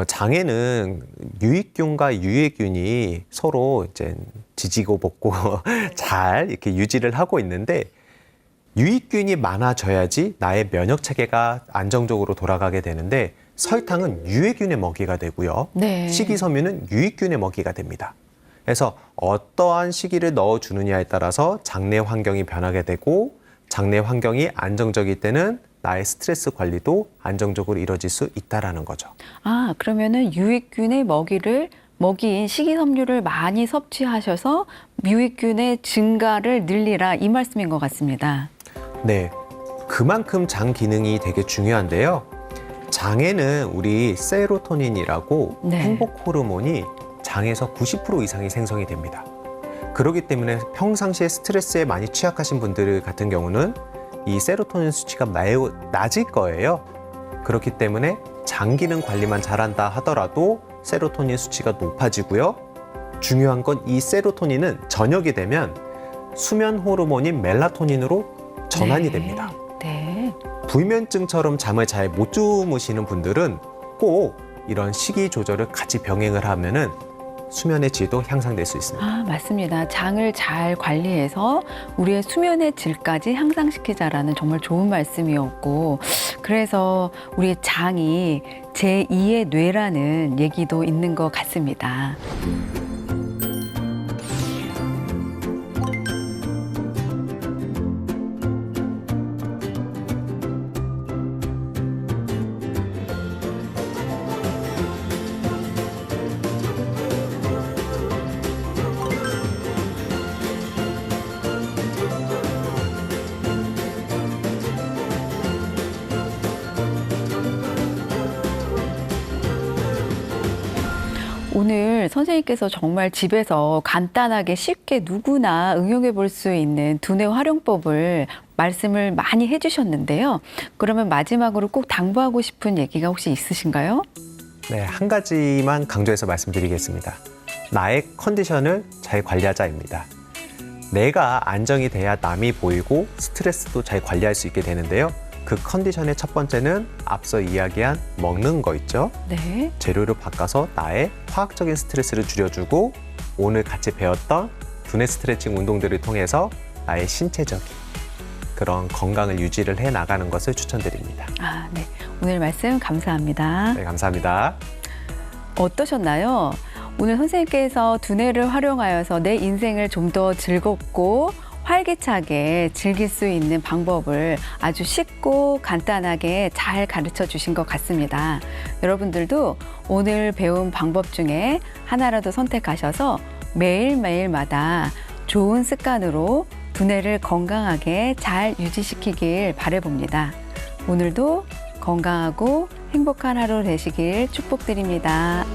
Speaker 2: 장에는 유익균과 유해균이 서로 이제 지지고 볶고 잘 이렇게 유지를 하고 있는데 유익균이 많아져야지 나의 면역 체계가 안정적으로 돌아가게 되는데 설탕은 유해균의 먹이가 되고요.
Speaker 1: 네.
Speaker 2: 식이섬유는 유익균의 먹이가 됩니다. 그래서 어떠한 식이를 넣어주느냐에 따라서 장내 환경이 변하게 되고 장내 환경이 안정적일 때는 나의 스트레스 관리도 안정적으로 이루어질 수 있다라는 거죠.
Speaker 1: 아, 그러면은 유익균의 먹이인 식이섬유를 많이 섭취하셔서 유익균의 증가를 늘리라 이 말씀인 것 같습니다.
Speaker 2: 네, 그만큼 장 기능이 되게 중요한데요. 장에는 우리 세로토닌이라고
Speaker 1: 네.
Speaker 2: 행복 호르몬이 장에서 90% 이상이 생성이 됩니다. 그렇기 때문에 평상시에 스트레스에 많이 취약하신 분들 같은 경우는 이 세로토닌 수치가 매우 낮을 거예요. 그렇기 때문에 장 기능 관리만 잘한다 하더라도 세로토닌 수치가 높아지고요. 중요한 건 이 세로토닌은 저녁이 되면 수면 호르몬인 멜라토닌으로 전환이
Speaker 1: 네.
Speaker 2: 됩니다.
Speaker 1: 네.
Speaker 2: 불면증처럼 잠을 잘 못 주무시는 분들은 꼭 이런 식이 조절을 같이 병행을 하면은 수면의 질도 향상될 수 있습니다.
Speaker 1: 아, 맞습니다. 장을 잘 관리해서 우리의 수면의 질까지 향상시키자라는 정말 좋은 말씀이었고, 그래서 우리의 장이 제2의 뇌라는 얘기도 있는 것 같습니다. 오늘 선생님께서 정말 집에서 간단하게 쉽게 누구나 응용해 볼 수 있는 두뇌 활용법을 말씀을 많이 해주셨는데요. 그러면 마지막으로 꼭 당부하고 싶은 얘기가 혹시 있으신가요?
Speaker 2: 네, 한 가지만 강조해서 말씀드리겠습니다. 나의 컨디션을 잘 관리하자입니다. 내가 안정이 돼야 남이 보이고 스트레스도 잘 관리할 수 있게 되는데요. 그 컨디션의 첫 번째는 앞서 이야기한 먹는 거 있죠?
Speaker 1: 네.
Speaker 2: 재료를 바꿔서 나의 화학적인 스트레스를 줄여주고 오늘 같이 배웠던 두뇌 스트레칭 운동들을 통해서 나의 신체적인 그런 건강을 유지를 해 나가는 것을 추천드립니다.
Speaker 1: 아, 네. 오늘 말씀 감사합니다.
Speaker 2: 네, 감사합니다.
Speaker 1: 어떠셨나요? 오늘 선생님께서 두뇌를 활용하여서 내 인생을 좀 더 즐겁고 활기차게 즐길 수 있는 방법을 아주 쉽고 간단하게 잘 가르쳐 주신 것 같습니다. 여러분들도 오늘 배운 방법 중에 하나라도 선택하셔서 매일매일마다 좋은 습관으로 두뇌를 건강하게 잘 유지시키길 바라봅니다. 오늘도 건강하고 행복한 하루 되시길 축복드립니다.